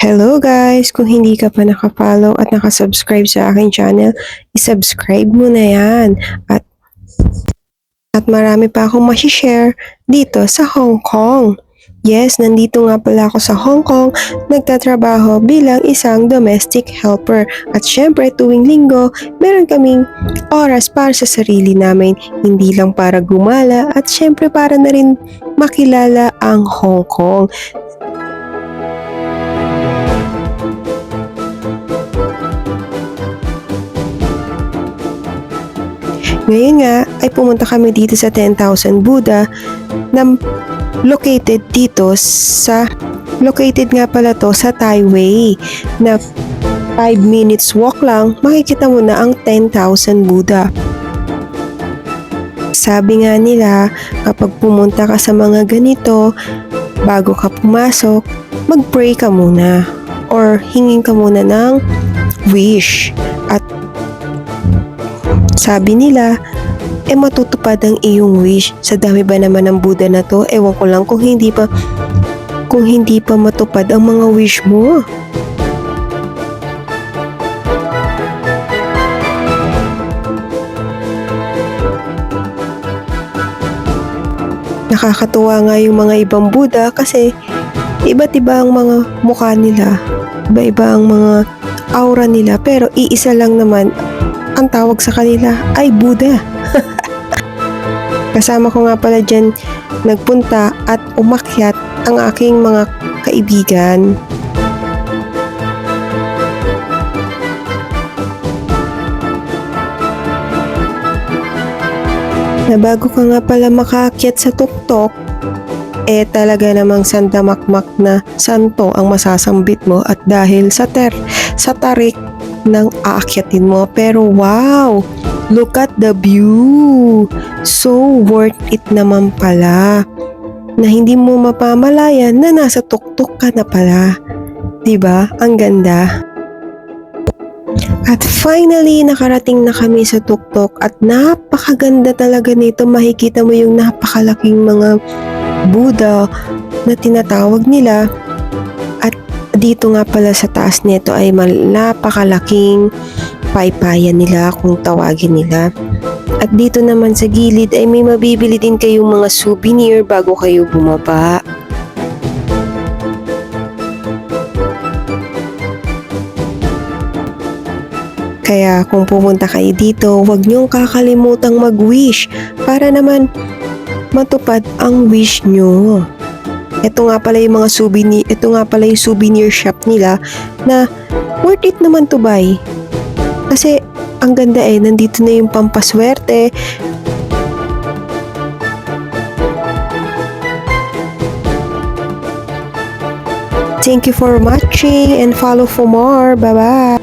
Hello guys! Kung hindi ka pa nakapollow at nakasubscribe sa aking channel, isubscribe mo na yan. At marami pa akong share dito sa Hong Kong. Yes, nandito nga pala ako sa Hong Kong, nagtatrabaho bilang isang domestic helper. At syempre tuwing linggo, meron kaming oras para sa sarili namin, hindi lang para gumala at syempre para na rin makilala ang Hong Kong. Ngayon nga ay pumunta kami dito sa 10,000 Buddha na located nga pala to sa Tai Wai na 5 minutes walk lang makikita mo na ang 10,000 Buddha. Sabi nga nila kapag pumunta ka sa mga ganito, bago ka pumasok, mag-pray ka muna or hingin ka muna ng wish. At sabi nila, matutupad ang iyong wish. Sa dami ba naman ng Buddha na to, ewan ko lang kung hindi pa matupad ang mga wish mo. Nakakatuwa nga yung mga ibang Buddha kasi iba't iba ang mga mukha nila, iba-iba ang mga aura nila, pero iisa lang naman ang tawag sa kanila ay Buddha. Kasama ko nga pala dyan nagpunta at umakyat ang aking mga kaibigan. Na bago ka nga pala makaakyat sa tuktok, talaga namang sandamakmak na santo ang masasambit mo at dahil sa tarik ng aakyatin mo. Pero wow! Look at the view! So worth it naman pala na hindi mo mapamalayan na nasa tuktok ka na pala. Diba? Ang ganda. At finally, nakarating na kami sa tuktok at napakaganda talaga nito. Makikita mo yung napakalaking mga Buddha na tinatawag nila. At dito nga pala sa taas nito ay napakalaking paypayan nila kung tawagin nila. At dito naman sa gilid ay may mabibili din kayong mga souvenir bago kayo bumaba. Kaya kung pupunta kayo dito, huwag niyong kakalimutang mag-wish para naman matupad ang wish nyo. Ito nga pala yung souvenir shop nila na worth it naman to buy. Kasi ang ganda nandito na yung pampaswerte. Thank you for watching and follow for more. Bye-bye!